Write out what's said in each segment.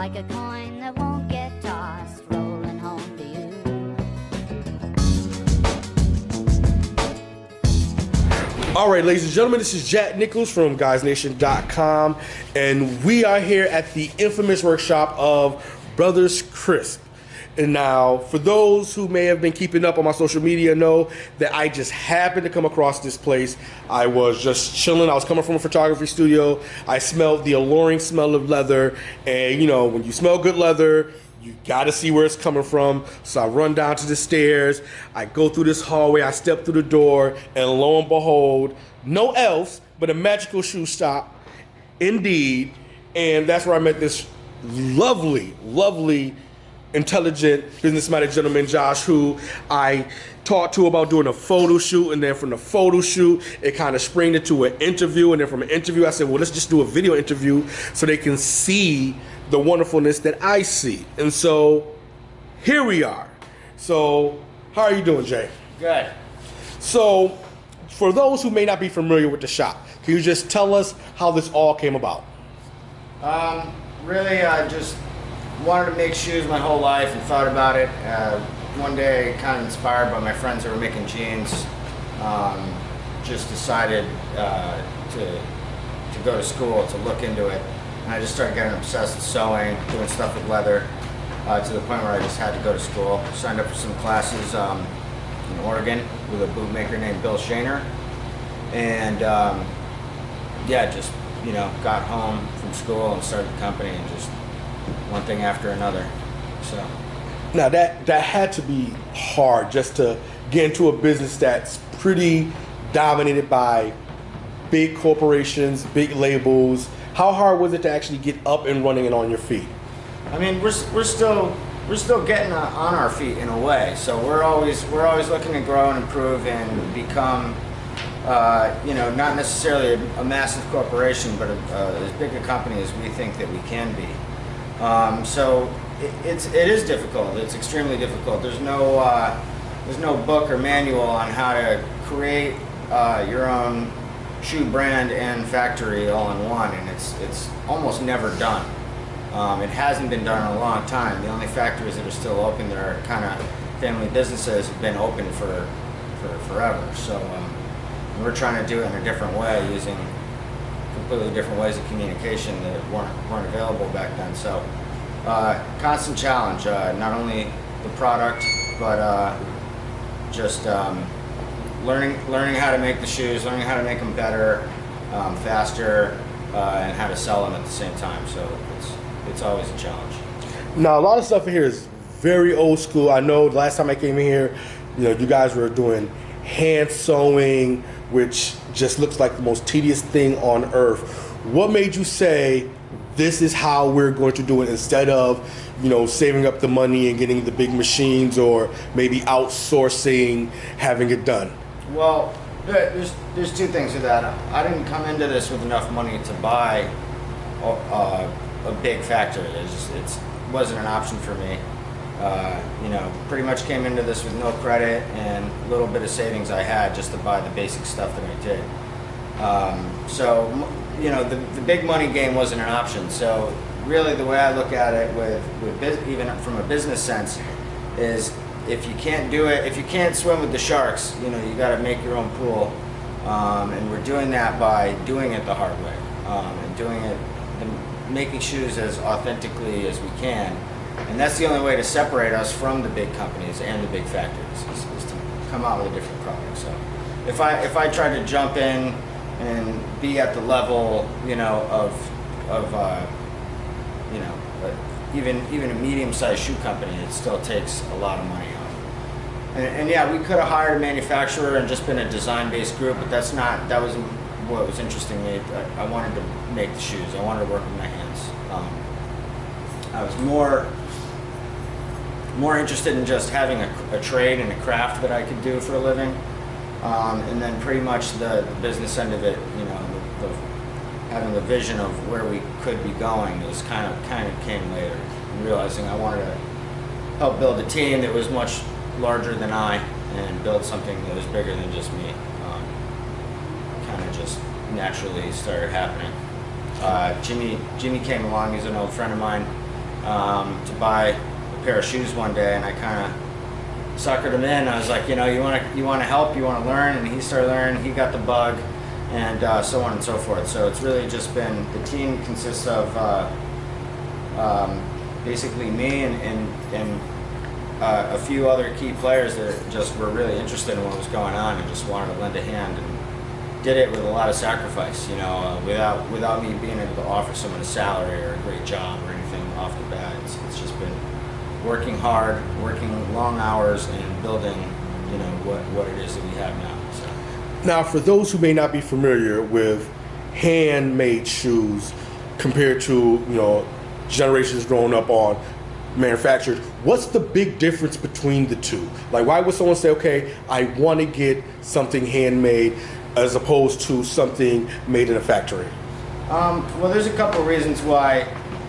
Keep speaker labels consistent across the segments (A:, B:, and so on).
A: like a coin that won't get tossed, rolling home to you.
B: All right, ladies and gentlemen, this is Jack Nichols from Guysnation.com, and we are here at the infamous workshop of Brothers Crisp. And now, for those who may have been keeping up on my social media, know that I just happened to come across this place. I was just chilling. I was coming from a photography studio. I smelled the alluring smell of leather, and you know, when you smell good leather, you gotta see where it's coming from. So I run down to the stairs, I go through this hallway, I step through the door, and lo and behold, no else but a magical shoe shop, indeed. And that's where I met this lovely, intelligent, business-minded gentleman, Josh, who I talked to about doing a photo shoot, and then from the photo shoot, it kind of springed into an interview, and then from an interview, I said, well, let's just do a video interview so they can see the wonderfulness that I see. And so here we are. So how are you doing, Jay?
C: Good.
B: So for those who may not be familiar with the shop, can you just tell us how this all came about?
C: Really, I just wanted to make shoes my whole life and thought about it. One day, kind of inspired by my friends that were making jeans, just decided to go to school to look into it. And I just started getting obsessed with sewing, doing stuff with leather, to the point where I just had to go to school. Signed up for some classes in Oregon with a bootmaker named Bill Shaner. And yeah, just, you know, got home from school and started the company, and just one thing after another. So
B: now that had to be hard, just to get into a business that's pretty dominated by big corporations, big labels. How hard was it to actually get up and running and on your feet?
C: I mean, we're still getting on our feet in a way. So we're always looking to grow and improve and become, you know, not necessarily a massive corporation, but as big a company as we think that we can be. So it is difficult. It's extremely difficult. There's no book or manual on how to create your own shoe brand and factory all in one, and it's almost never done. It hasn't been done in a long time. The only factories that are still open that are kind of family businesses have been open for forever. So we're trying to do it in a different way, using completely different ways of communication that weren't available back then. So constant challenge, not only the product, but just learning how to make the shoes, learning how to make them better, faster, and how to sell them at the same time. So it's always a challenge.
B: Now, a lot of stuff in here is very old school. I know the last time I came in here, you know, you guys were doing hand sewing, which just looks like the most tedious thing on earth. What made you say, this is how we're going to do it, instead of, you know, saving up the money and getting the big machines, or maybe outsourcing, having it done?
C: Well, there's two things to that. I didn't come into this with enough money to buy a big factory. It wasn't an option for me. You know, pretty much came into this with no credit and a little bit of savings I had just to buy the basic stuff that I did. So, you know, the big money game wasn't an option. So really the way I look at it even from a business sense is, if you can't do it, if you can't swim with the sharks, you know, you got to make your own pool. And we're doing that by doing it the hard way, and doing it, and making shoes as authentically as we can. And that's the only way to separate us from the big companies and the big factories, is to come out with a different product. So if I tried to jump in and be at the level, you know, of you know, even a medium-sized shoe company, it still takes a lot of money out. And yeah, we could have hired a manufacturer and just been a design-based group, but that wasn't what was interesting to me. I wanted to make the shoes. I wanted to work with my hands. I was more interested in just having a trade and a craft that I could do for a living, and then pretty much the business end of it, you know, having the vision of where we could be going is kind of came later. And realizing I wanted to help build a team that was much larger than I, and build something that was bigger than just me. Kind of just naturally started happening. Jimmy came along. He's an old friend of mine, to buy a pair of shoes one day, and I kind of suckered him in. I was like, you know, you want to help, you want to learn, and he started learning. He got the bug, and so on and so forth. So it's really just been, the team consists of basically me and a few other key players that just were really interested in what was going on and just wanted to lend a hand, and did it with a lot of sacrifice, you know, without me being able to offer someone a salary or a great job or anything off the bat. It's just been working hard, working long hours, and building, you know, what it is that we have now. So.
B: Now, for those who may not be familiar with handmade shoes compared to, you know, generations growing up on manufactured, what's the big difference between the two? Like, why would someone say, okay, I want to get something handmade as opposed to something made in a factory?
C: Well, there's a couple reasons why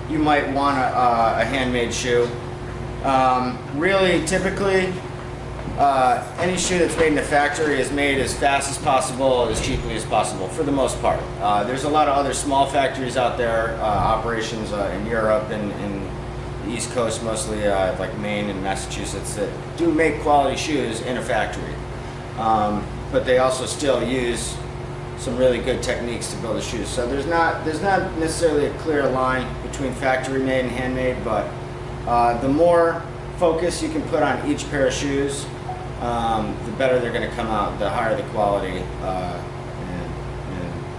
C: you might want a handmade shoe. Really, typically, any shoe that's made in a factory is made as fast as possible, as cheaply as possible, for the most part. There's a lot of other small factories out there, operations in Europe and in the East Coast, mostly like Maine and Massachusetts, that do make quality shoes in a factory. But they also still use some really good techniques to build the shoes. So there's not necessarily a clear line between factory made and handmade, but the more focus you can put on each pair of shoes, the better they're going to come out, the higher the quality, and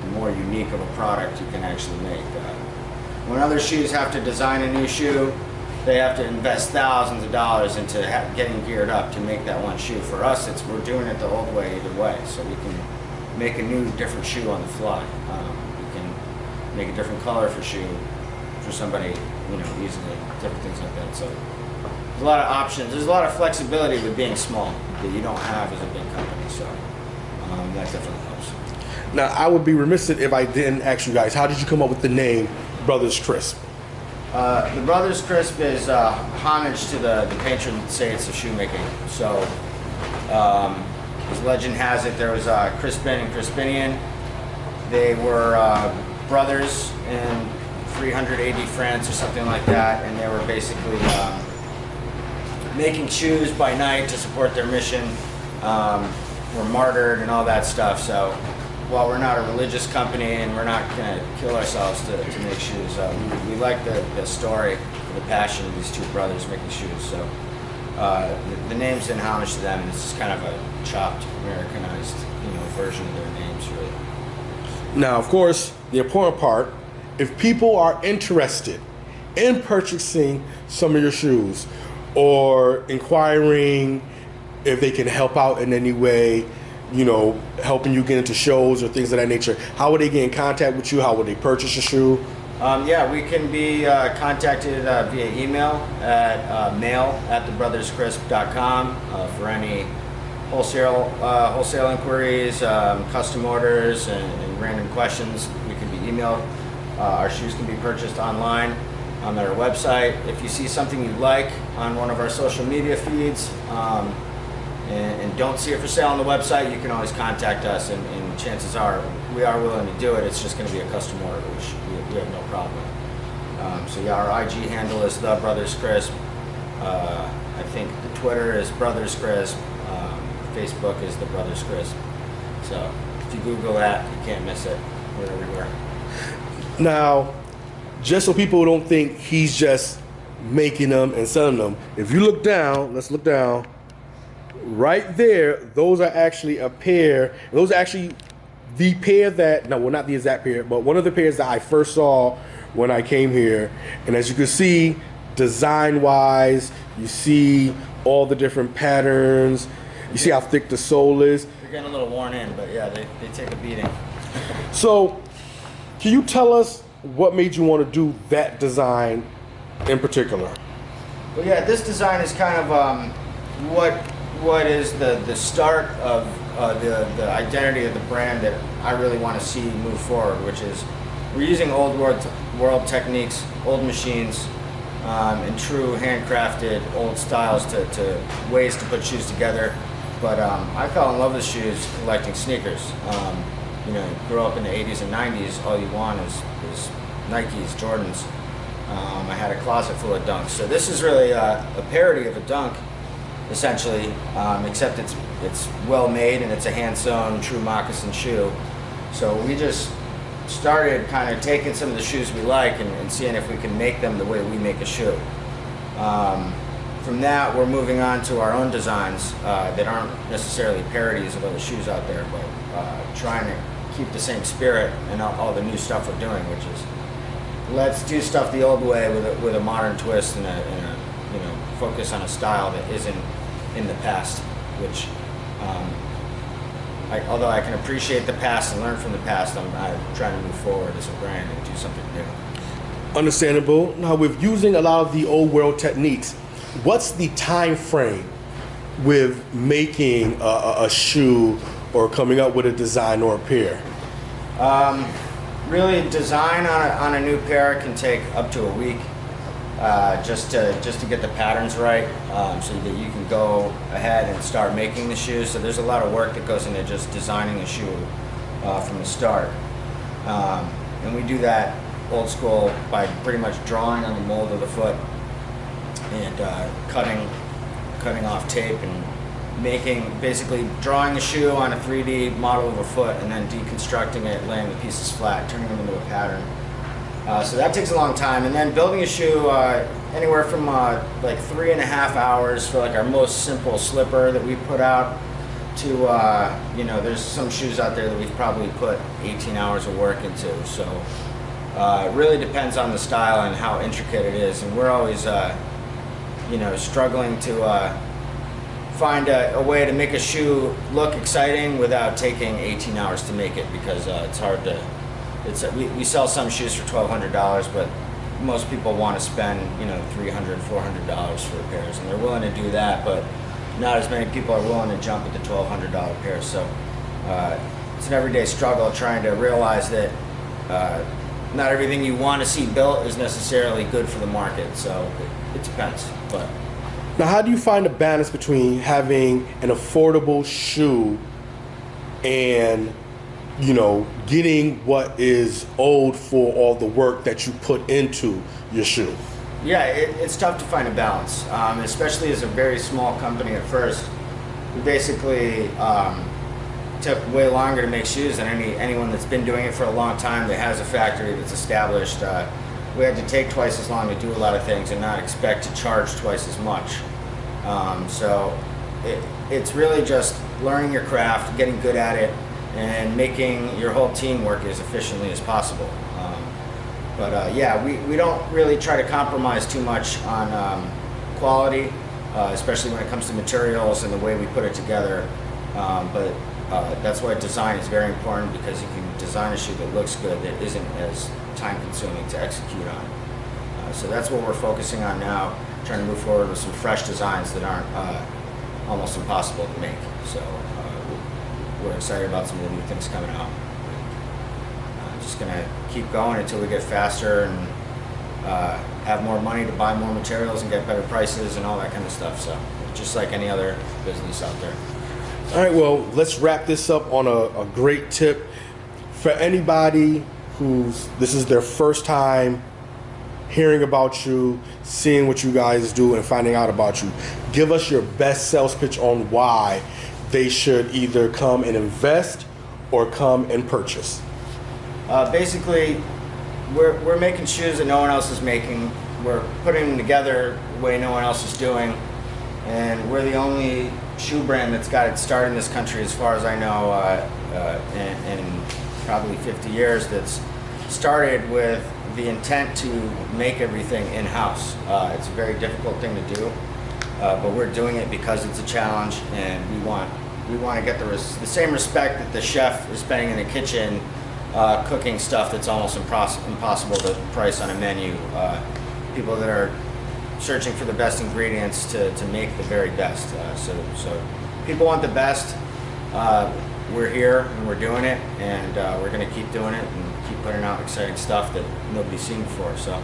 C: the more unique of a product you can actually make. When other shoes have to design a new shoe, they have to invest thousands of dollars into getting geared up to make that one shoe. For us, we're doing it the old way either way, so we can make a new, different shoe on the fly. We can make a different color for shoe for somebody, you know, easily, different things like that. So there's a lot of options. There's a lot of flexibility with being small that you don't have as a big company. So that definitely helps.
B: Now, I would be remiss if I didn't ask you guys, how did you come up with the name Brothers Crisp?
C: The Brothers Crisp is homage to the patron saints of shoemaking. So, as legend has it, there was Crispin and Crispinian. They were brothers in 300 AD France or something like that, and they were basically making shoes by night to support their mission. Were martyred and all that stuff. So, while we're not a religious company and we're not going to kill ourselves to make shoes, we like the story, the passion of these two brothers making shoes. So the name's in homage to them, and it's just kind of a chopped, Americanized, you know, version of their names, really.
B: Now, of course, the important part, if people are interested in purchasing some of your shoes or inquiring if they can help out in any way, you know, helping you get into shows or things of that nature, how would they get in contact with you? How would they purchase a shoe?
C: Yeah, we can be contacted via email at mail@thebrotherscrisp.com for any wholesale inquiries, custom orders, and random questions. We can be emailed. Our shoes can be purchased online at our website. If you see something you like on one of our social media feeds, and don't see it for sale on the website, you can always contact us, and chances are we are willing to do it. It's just going to be a custom order, which we have no problem with. So yeah, our IG handle is The Brothers Crisp. I think the Twitter is Brothers Crisp. Facebook is The Brothers Crisp. So if you Google that, you can't miss it. We're everywhere.
B: Now, just so people don't think he's just making them and selling them, if you look down, let's look down. Right there, those are actually a pair. Those are actually the pair that, no, well, not the exact pair, but one of the pairs that I first saw when I came here. And as you can see, design-wise, you see all the different patterns. You see how thick the sole is.
C: They're getting a little worn in, but yeah, they take a beating.
B: So, can you tell us what made you want to do that design in particular?
C: Well, yeah, this design is kind of what is the start of the identity of the brand that I really want to see move forward, which is we're using old world techniques, old machines, and true handcrafted old styles to ways to put shoes together. But I fell in love with shoes collecting sneakers. You know, grew up in the 80s and 90s, all you want is Nikes, Jordans. I had a closet full of dunks. So this is really a parody of a dunk, essentially, except it's well made and it's a hand sewn true moccasin shoe. So we just started kind of taking some of the shoes we like and seeing if we can make them the way we make a shoe. From that, we're moving on to our own designs that aren't necessarily parodies of other shoes out there, but trying to keep the same spirit and all the new stuff we're doing, which is let's do stuff the old way with a modern twist and a focus on a style that isn't in the past. Which, although I can appreciate the past and learn from the past, I'm trying to move forward as a brand and do something new.
B: Understandable. Now, with using a lot of the old world techniques, what's the time frame with making a shoe or coming up with a design or a pair?
C: Really, design on a new pair can take up to a week, just to get the patterns right, so that you can go ahead and start making the shoes. So there's a lot of work that goes into just designing a shoe from the start, and we do that old school by pretty much drawing on the mold of the foot and cutting off tape and basically drawing a shoe on a 3D model of a foot and then deconstructing it, laying the pieces flat, turning them into a pattern. So that takes a long time. And then building a shoe, anywhere from like 3.5 hours for like our most simple slipper that we put out to, there's some shoes out there that we've probably put 18 hours of work into. So it really depends on the style and how intricate it is. And we're always, struggling to find a way to make a shoe look exciting without taking 18 hours to make it, because it's hard to. We sell some shoes for $1,200, but most people want to spend $300, $400 for pairs, and they're willing to do that, but not as many people are willing to jump at the $1,200 pair. So it's an everyday struggle trying to realize that not everything you want to see built is necessarily good for the market. So it depends. But
B: now, how do you find a balance between having an affordable shoe and getting what is owed for all the work that you put into your shoe?
C: Yeah, it's tough to find a balance, especially as a very small company at first. We basically took way longer to make shoes than anyone that's been doing it for a long time that has a factory that's established. We had to take twice as long to do a lot of things and not expect to charge twice as much. So it's really just learning your craft, getting good at it, and making your whole team work as efficiently as possible. We don't really try to compromise too much on quality, especially when it comes to materials and the way we put it together. But that's why design is very important, because you can design a shoe that looks good that isn't as time-consuming to execute on. So that's what we're focusing on now, trying to move forward with some fresh designs that aren't almost impossible to make. So we're excited about some of the new things coming out. Just gonna keep going until we get faster and have more money to buy more materials and get better prices and all that kind of stuff. So just like any other business out there.
B: All right, well, let's wrap this up on a great tip. For anybody this is their first time hearing about you, seeing what you guys do, and finding out about you, give us your best sales pitch on why they should either come and invest or come and purchase.
C: Basically, we're making shoes that no one else is making. We're putting them together the way no one else is doing, and we're the only shoe brand that's got its start in this country, as far as I know, in probably 50 years, that's started with the intent to make everything in-house. It's a very difficult thing to do, but we're doing it because it's a challenge, and we want to get the same respect that the chef is spending in the kitchen cooking stuff that's almost impossible to price on a menu. People that are searching for the best ingredients to make the very best. So people want the best. We're here and we're doing it, and we're going to keep doing it and keep putting out exciting stuff that nobody's seen before. So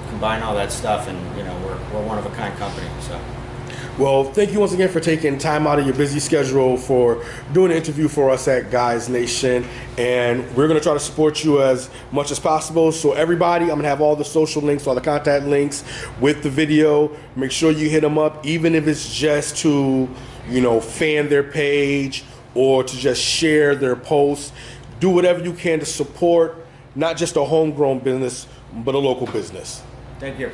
C: combine all that stuff, and we're one of a kind company. So
B: Well, thank you once again for taking time out of your busy schedule for doing an interview for us at Guys Nation. And we're going to try to support you as much as possible. So everybody, I'm going to have all the social links, all the contact links with the video. Make sure you hit them up, even if it's just to, fan their page or to just share their posts. Do whatever you can to support not just a homegrown business, but a local business.
C: Thank you.